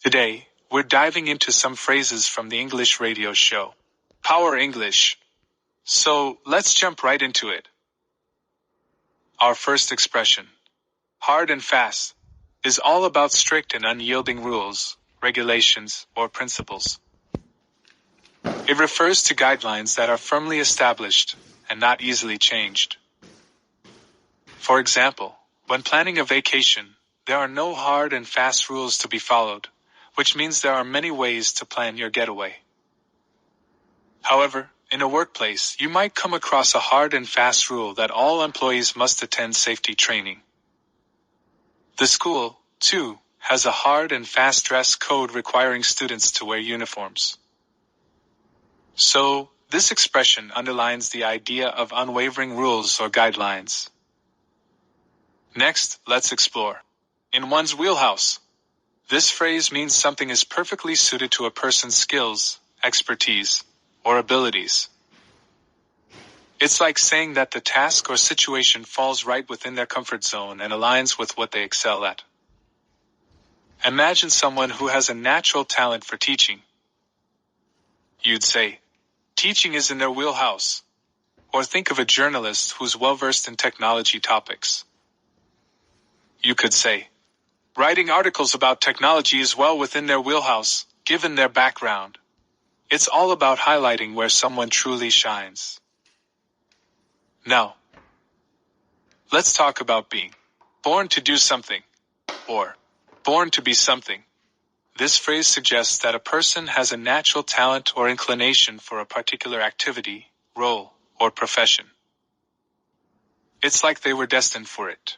Today, we're diving into some phrases from the English radio show, Power English. So, let's jump right into it. Our first expression, hard and fast, is all about strict and unyielding rules, regulations, or principles. It refers to guidelines that are firmly established and not easily changed. For example, when planning a vacation, there are no hard and fast rules to be followed, which means there are many ways to plan your getaway. However, in a workplace, you might come across a hard and fast rule that all employees must attend safety training. The school, too, has a hard and fast dress code requiring students to wear uniforms. So, this expression underlines the idea of unwavering rules or guidelines. Next, let's explore. In one's wheelhouse. This phrase means something is perfectly suited to a person's skills, expertise, or abilities. It's like saying that the task or situation falls right within their comfort zone and aligns with what they excel at. Imagine someone who has a natural talent for teaching. You'd say, teaching is in their wheelhouse. Or think of a journalist who's well-versed in technology topics. You could say, writing articles about technology is well within their wheelhouse, given their background. It's all about highlighting where someone truly shines. Now, let's talk about being born to do something, or born to be something. This phrase suggests that a person has a natural talent or inclination for a particular activity, role, or profession. It's like they were destined for it.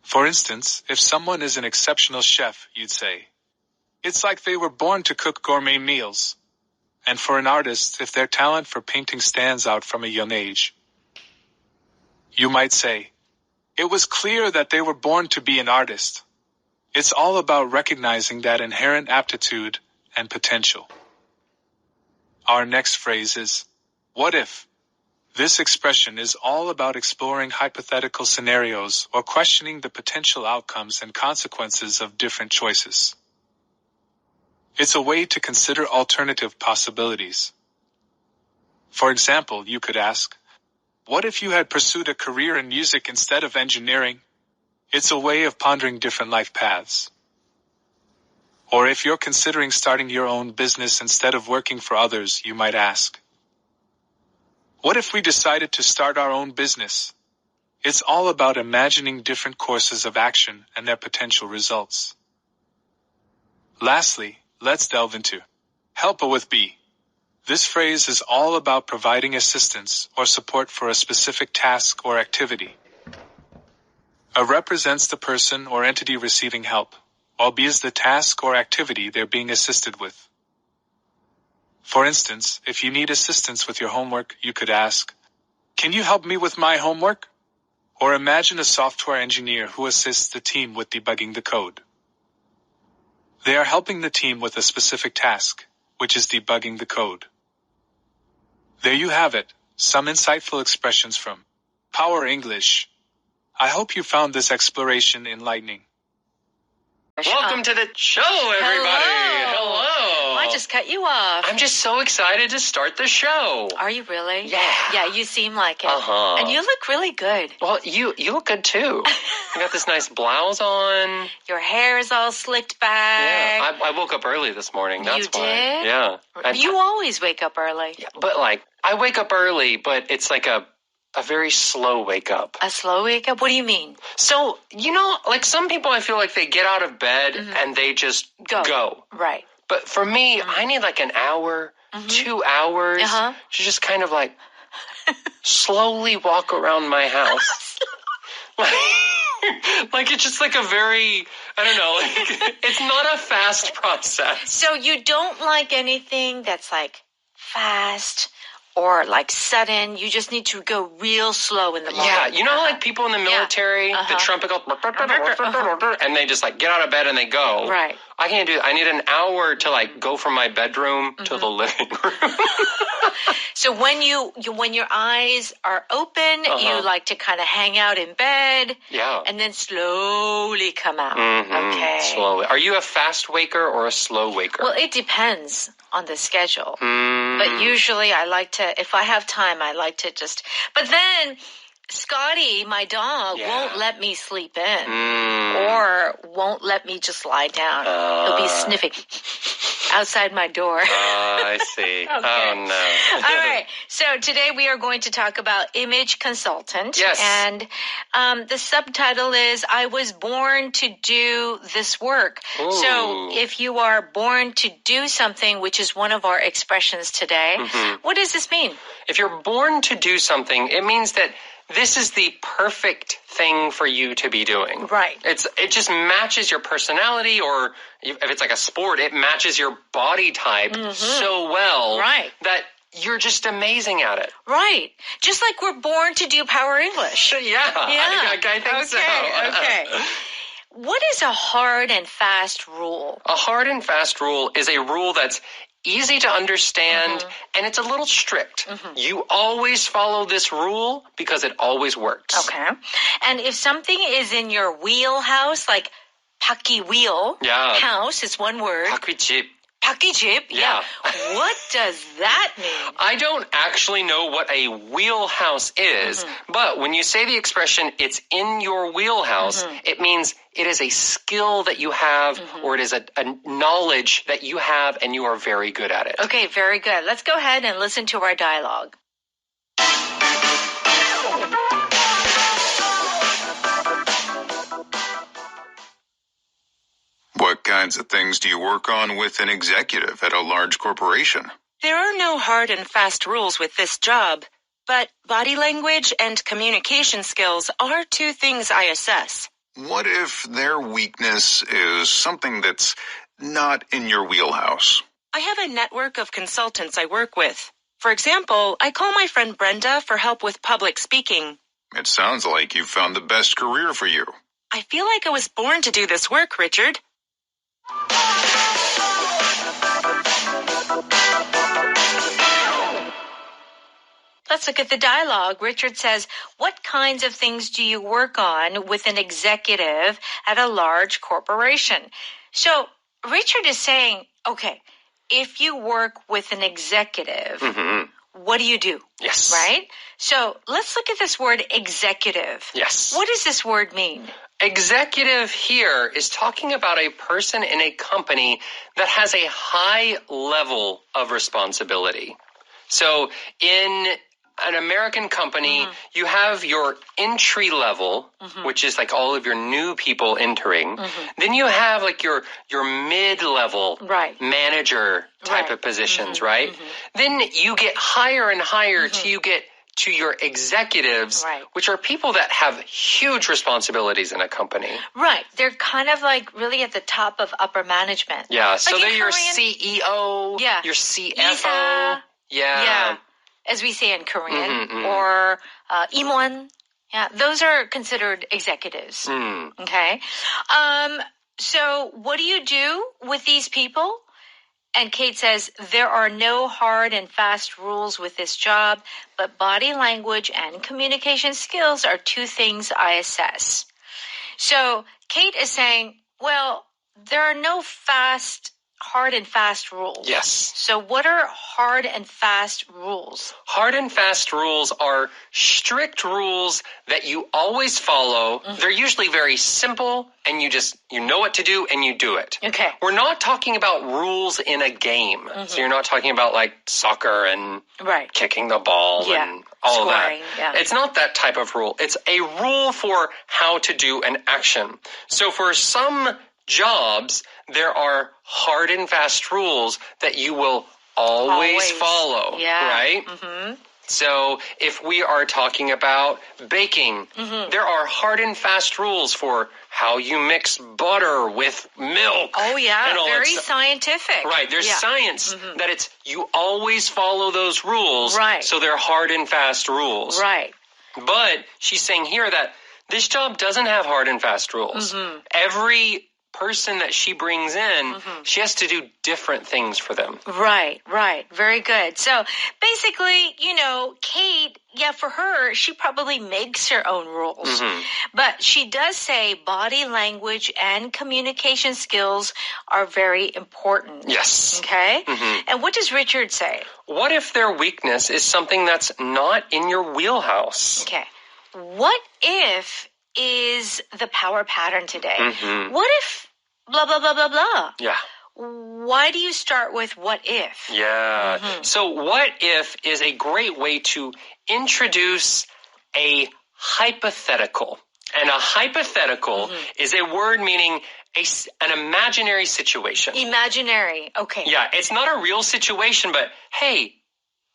For instance, if someone is an exceptional chef, you'd say, it's like they were born to cook gourmet meals. And for an artist, if their talent for painting stands out from a young age, you might say, it was clear that they were born to be an artist. It's all about recognizing that inherent aptitude and potential. Our next phrase is, what if? This expression is all about exploring hypothetical scenarios or questioning the potential outcomes and consequences of different choices. It's a way to consider alternative possibilities. For example, you could ask, what if you had pursued a career in music instead of engineering? It's a way of pondering different life paths. Or if you're considering starting your own business instead of working for others, you might ask, what if we decided to start our own business? It's all about imagining different courses of action and their potential results. Lastly, let's delve into help with B. This phrase is all about providing assistance or support for a specific task or activity. A represents the person or entity receiving help, while B is the task or activity they're being assisted with. For instance, if you need assistance with your homework, you could ask, can you help me with my homework? Or imagine a software engineer who assists the team with debugging the code. They are helping the team with a specific task, which is debugging the code. There you have it, some insightful expressions from Power English. I hope you found this exploration enlightening. Welcome to the show, everybody! Hello! I just cut you off. I'm just so excited to start the show. Are you really? Yeah. Yeah, you seem like it. Uh-huh. And you look really good. Well, you look good, too. You got this nice blouse on. Your hair is all slicked back. Yeah, I woke up early this morning. That's You why. did? Yeah. You always wake up early. Yeah, but, I wake up early, but it's like a very slow wake up. A slow wake up? What do you mean? So, some people, I feel like they get out of bed and they just go. Right. But for me, I need like an hour, 2 hours to just kind of slowly walk around my house. Like it's just like a very, I don't know, it's not a fast process. So you don't like anything that's fast or like sudden. You just need to go real slow in the moment. Yeah, you know like people in the military, the trumpet goes, and they just like get out of bed and they go. Right. I can't do that. I need an hour to like go from my bedroom to the living room. So when your eyes are open, you like to kind of hang out in bed. Yeah. And then slowly come out. Okay. Slowly. Are you a fast waker or a slow waker? Well, it depends on the schedule. But usually I like to, if I have time, I like to just, but then Scotty, my dog, won't let me sleep in or won't let me just lie down. He'll be sniffing outside my door. I see. Okay. Oh, no. All right. So today we are going to talk about image consultant. Yes. And the subtitle is, I was born to do this work. Ooh. So if you are born to do something, which is one of our expressions today, what does this mean? If you're born to do something, it means that this is the perfect thing for you to be doing. Right. It just matches your personality, or if it's like a sport, it matches your body type so well that you're just amazing at it. Right. Just like we're born to do Power English. Yeah. I think so. Okay. What is a hard and fast rule? A hard and fast rule is a rule that's easy to understand, and it's a little strict. You always follow this rule because it always works. Okay. And if something is in your wheelhouse, like 바퀴 wheel, house is one word. 바퀴집. 바퀴집? Yeah. What does that mean? I don't actually know what a wheelhouse is, but when you say the expression, it's in your wheelhouse, it means it is a skill that you have, or it is a knowledge that you have, and you are very good at it. Okay, very good. Let's go ahead and listen to our dialogue. What kinds of things do you work on with an executive at a large corporation? There are no hard and fast rules with this job, but body language and communication skills are two things I assess. What if their weakness is something that's not in your wheelhouse? I have a network of consultants I work with. For example, I call my friend Brenda for help with public speaking. It sounds like you found the best career for you. I feel like I was born to do this work, Richard. Let's look at the dialogue. Richard says, what kinds of things do you work on with an executive at a large corporation? So Richard is saying, okay, if you work with an executive, what do? Yes. Right? So let's look at this word executive. Yes. What does this word mean? Executive here is talking about a person in a company that has a high level of responsibility. So in an American company, you have your entry level, which is like all of your new people entering. Then you have like your mid-level manager type of positions, right? Then you get higher and higher till you get to your executives, which are people that have huge responsibilities in a company. Right. They're kind of like really at the top of upper management. Yeah. Like so they're your CEO, your CFO. Yeah. As we say in Korean, or 임원. Yeah, those are considered executives. Okay. So what do you do with these people? And Kate says, there are no hard and fast rules with this job, but body language and communication skills are two things I assess. So Kate is saying, well, there are no hard and fast rules. Yes. So what are hard and fast rules? Hard and fast rules are strict rules that you always follow. They're usually very simple, and you know what to do and you do it. Okay. We're not talking about rules in a game. So you're not talking about like soccer and kicking the ball and all scoring, of that. It's not that type of rule. It's a rule for how to do an action. So for some jobs, there are hard and fast rules that you will always follow, right? So if we are talking about baking, there are hard and fast rules for how you mix butter with milk. Oh, yeah. and all that Very stuff. scientific. Right. There's science that you always follow those rules. Right. So they're hard and fast rules. Right. But she's saying here that this job doesn't have hard and fast rules. Every person that she brings in, she has to do different things for them. Right. Very good. So basically, Kate, for her, she probably makes her own rules. But she does say body language and communication skills are very important. Yes. Okay? And what does Richard say? What if their weakness is something that's not in your wheelhouse? Okay. What if is the power pattern today? What if blah, blah, blah, blah, blah? Yeah. Why do you start with what if? Yeah. So what if is a great way to introduce a hypothetical. And a hypothetical is a word meaning an imaginary situation. Imaginary. Okay. Yeah, it's not a real situation, but hey,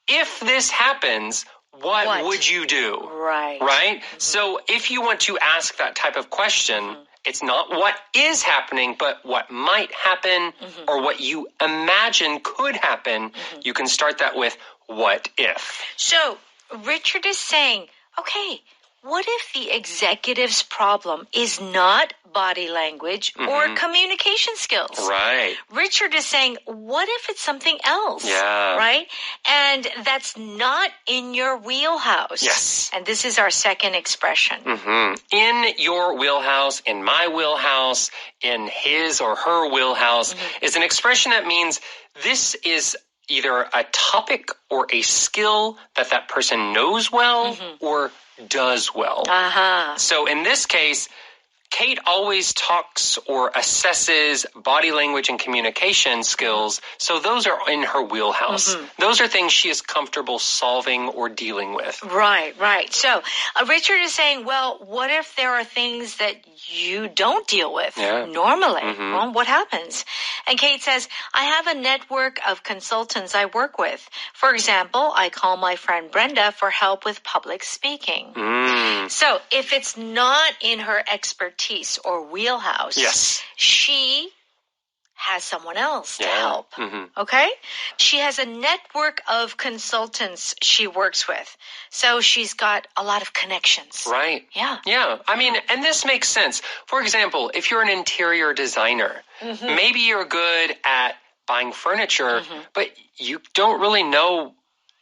if this happens, what would you do? Right. Right? So if you want to ask that type of question, it's not what is happening, but what might happen or what you imagine could happen. You can start that with what if. So Richard is saying, okay, what if the executive's problem is not body language or communication skills? Right. Richard is saying, what if it's something else? Yeah. Right? And that's not in your wheelhouse. Yes. And this is our second expression. In your wheelhouse, in my wheelhouse, in his or her wheelhouse is an expression that means this is either a topic or a skill that person knows well or does well. So in this case, Kate always talks or assesses body language and communication skills, so those are in her wheelhouse. Those are things she is comfortable solving or dealing with. Right. So Richard is saying, well, what if there are things that you don't deal with normally? Well, what happens? And Kate says, I have a network of consultants I work with. For example, I call my friend Brenda for help with public speaking. So if it's not in her expertise or wheelhouse, she has someone else to help. Okay? She has a network of consultants she works with. So she's got a lot of connections. Right. Yeah. I mean, and this makes sense. For example, if you're an interior designer, maybe you're good at buying furniture, but you don't really know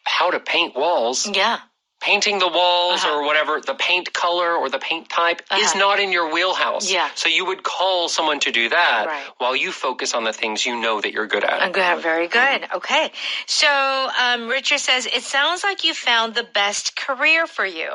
how to paint walls. Yeah. Painting the walls or whatever, the paint color or the paint type is not in your wheelhouse. Yeah. So you would call someone to do that while you focus on the things you know that you're good at. Very good. Okay. So Richard says, it sounds like you found the best career for you.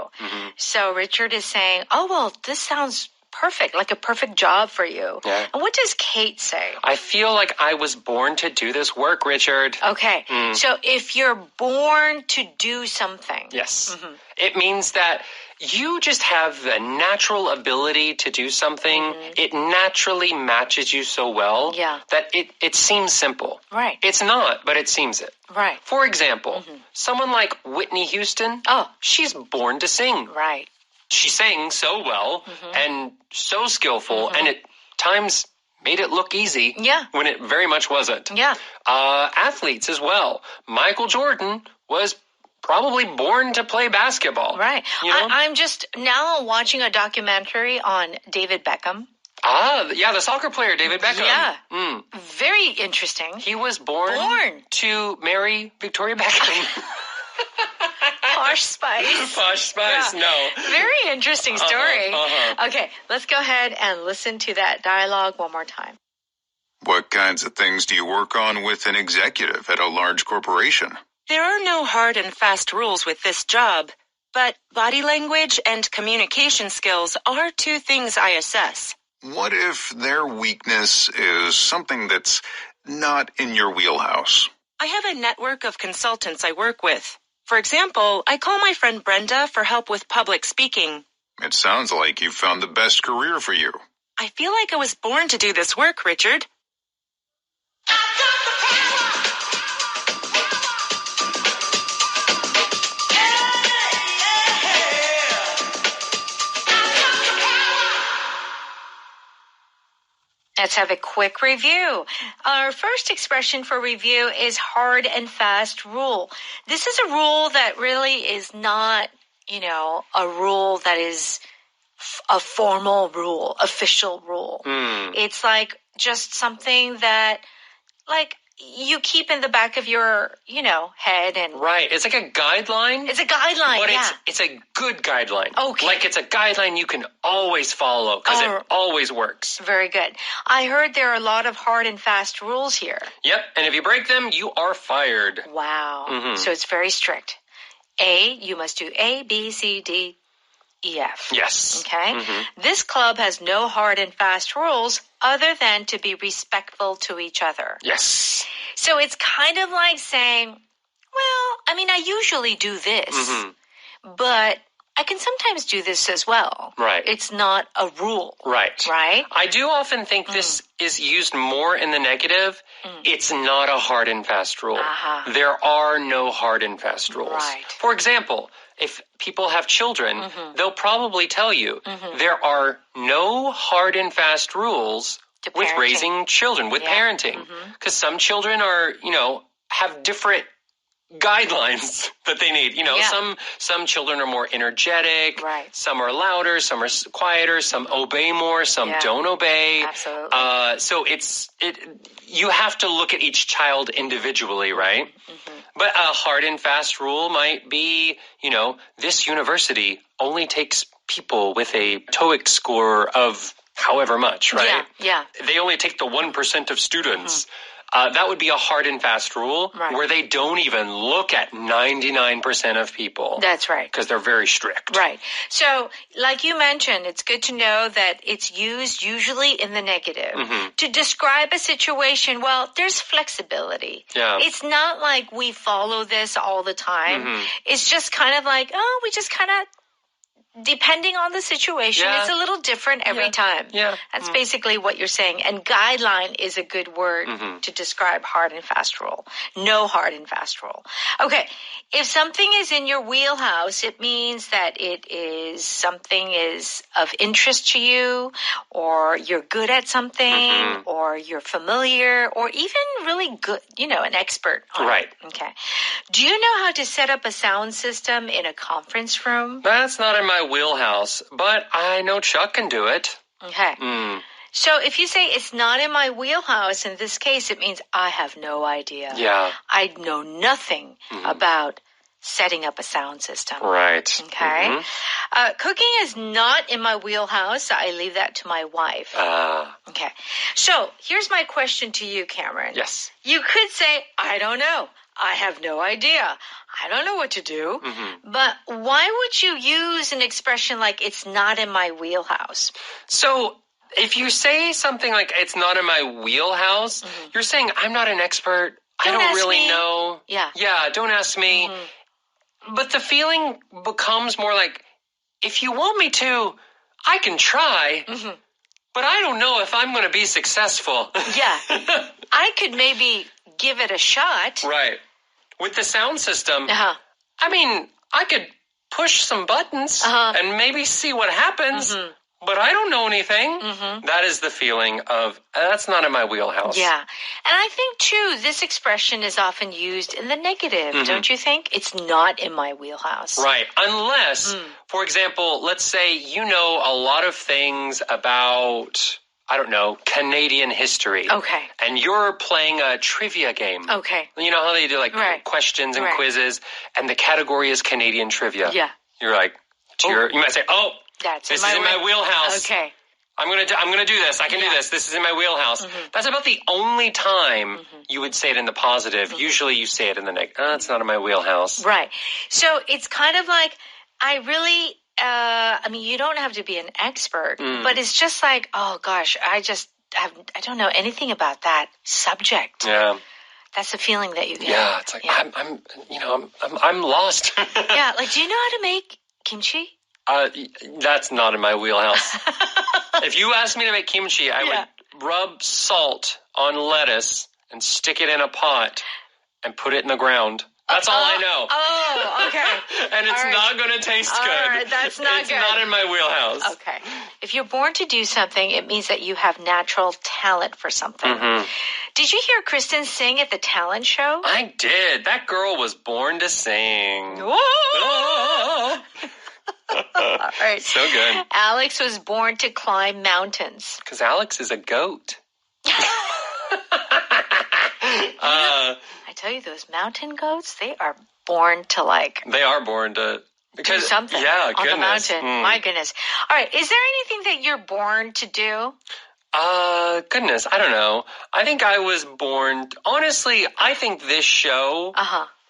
So Richard is saying, oh, well, this sounds perfect, like a perfect job for you. Yeah. And what does Kate say? I feel like I was born to do this work, Richard. Okay. So if you're born to do something. Yes. It means that you just have the natural ability to do something. It naturally matches you so well that it seems simple. Right. It's not, but it seems it. Right. For example, someone like Whitney Houston, she's born to sing. Right. She sang so well and so skillful, and at times made it look easy when it very much wasn't. Yeah. Athletes as well. Michael Jordan was probably born to play basketball. Right. You know? I'm just now watching a documentary on David Beckham. The soccer player, David Beckham. Yeah. Very interesting. He was born to marry Victoria Beckham. Posh Spice. Posh Spice, no. Very interesting story. Okay, let's go ahead and listen to that dialogue one more time. What kinds of things do you work on with an executive at a large corporation? There are no hard and fast rules with this job, but body language and communication skills are two things I assess. What if their weakness is something that's not in your wheelhouse? I have a network of consultants I work with. For example, I call my friend Brenda for help with public speaking. It sounds like you found the best career for you. I feel like I was born to do this work, Richard. Let's have a quick review. Our first expression for review is hard and fast rule. This is a rule that really is not, a rule that is a formal rule, official rule. It's like just something that, like, you keep in the back of your, head and... Right. It's like a guideline. It's a guideline, but yeah. it's a good guideline. Okay. Like it's a guideline you can always follow because it always works. Very good. I heard there are a lot of hard and fast rules here. Yep. And if you break them, you are fired. Wow. So it's very strict. A, you must do A, B, C, D, E, F. Yes. Okay? This club has no hard and fast rules other than to be respectful to each other. Yes. So it's kind of like saying, well, I usually do this, but I can sometimes do this as well. Right. It's not a rule. Right. Right? I do often think this is used more in the negative. It's not a hard and fast rule. There are no hard and fast rules. Right. For example, if people have children, they'll probably tell you there are no hard and fast rules with raising children, with parenting. Because some children are, have different guidelines that they need. Some children are more energetic. Right. Some are louder. Some are quieter. Some obey more. Some don't obey. Absolutely. So you have to look at each child individually, right? But a hard and fast rule might be, this university only takes people with a TOEIC score of however much, right? Yeah. They only take the 1% of students. That would be a hard and fast rule where they don't even look at 99% of people. That's right. Because they're very strict. Right. So, like you mentioned, it's good to know that it's used usually in the negative. To describe a situation, well, there's flexibility. Yeah. It's not like we follow this all the time. It's just kind of like, we just kind of... Depending on the situation, it's a little different every time. Yeah. That's basically what you're saying. And guideline is a good word to describe hard and fast rule. No hard and fast rule. Okay. If something is in your wheelhouse, it means that something is of interest to you, or you're good at something, or you're familiar, or even really good, an expert on it. Okay. Do you know how to set up a sound system in a conference room? That's not in my wheelhouse, but I know Chuck can do it. Okay. So if you say it's not in my wheelhouse, in this case, it means I have no idea. Yeah. I know nothing about setting up a sound system. Right. Okay. Cooking is not in my wheelhouse. I leave that to my wife. Okay. So here's my question to you, Cameron. Yes. You could say, I don't know. I have no idea. I don't know what to do. But why would you use an expression like it's not in my wheelhouse? So if you say something like it's not in my wheelhouse, you're saying I'm not an expert. I don't really know. Yeah. Yeah, don't ask me. But the feeling becomes more like, if you want me to, I can try. But I don't know if I'm going to be successful. Yeah. I could maybe give it a shot. Right. With the sound system, I could push some buttons and maybe see what happens, but I don't know anything. That is the feeling of, that's not in my wheelhouse. Yeah. And I think, too, this expression is often used in the negative, don't you think? It's not in my wheelhouse. Right. Unless, for example, let's say you know a lot of things about... I don't know, Canadian history. Okay. And you're playing a trivia game. Okay. You know how they do questions and quizzes, and the category is Canadian trivia. Yeah. You're like, you might say, this is in my wheelhouse. Okay. I'm gonna do this. I can do this. This is in my wheelhouse. That's about the only time you would say it in the positive. Usually you say it in the negative. It's not in my wheelhouse. Right. So it's kind of like, I really... you don't have to be an expert, but it's just like, oh gosh, I don't know anything about that subject. Yeah. That's the feeling that you get. Yeah, it's like, I'm lost. Yeah, like, do you know how to make kimchi? That's not in my wheelhouse. If you asked me to make kimchi, I would rub salt on lettuce and stick it in a pot and put it in the ground That's all I know. Oh, okay. And it's All right. not going to taste good. All right, that's not it's good. It's not in my wheelhouse. Okay. If you're born to do something, it means that you have natural talent for something. Mm-hmm. Did you hear Kristen sing at the talent show? I did. That girl was born to sing. Whoa! All right. So good. Alex was born to climb mountains. Because Alex is a goat. I tell you, those mountain goats, they are born to They are born to... do something on the mountain. My goodness. All right. Is there anything that you're born to do? Goodness, I don't know. I think I was born... Honestly, I think this show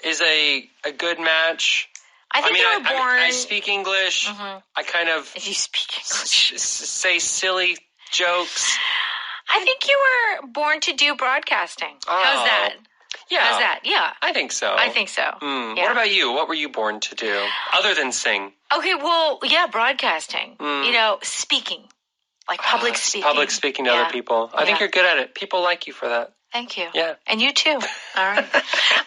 is a good match. I think you were born... I speak English. Mm-hmm. I kind of... You speak English. Say silly jokes. I think you were born to do broadcasting. Oh. How's that? Yeah. How's that? Yeah. I think so. I think so. Yeah. What about you? What were you born to do? Other than sing? Okay, well, yeah, broadcasting. Speaking. Like public speaking. Public speaking to other people. I think you're good at it. People like you for that. Thank you. Yeah. And you too. All right.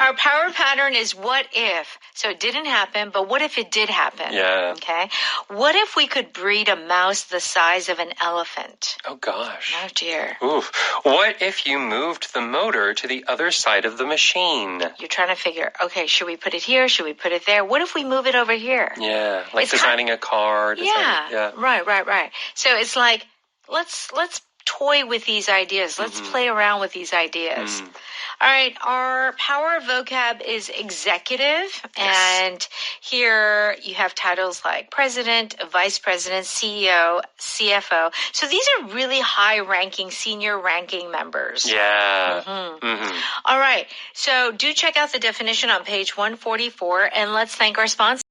Our power pattern is what if. So it didn't happen, but what if it did happen? Yeah. Okay. What if we could breed a mouse the size of an elephant? Oh, gosh. Oh, dear. Oof. What if you moved the motor to the other side of the machine? You're trying to figure, okay, should we put it here? Should we put it there? What if we move it over here? Yeah. Like designing a car. Yeah. Right. So it's like, let's toy with these ideas. Let's play around with these ideas. All right, our power vocab is executive, and here you have titles like president, vice president, CEO, CFO. So these are really high-ranking, senior-ranking members. Yeah. All right, so do check out the definition on page 144, and let's thank our sponsor.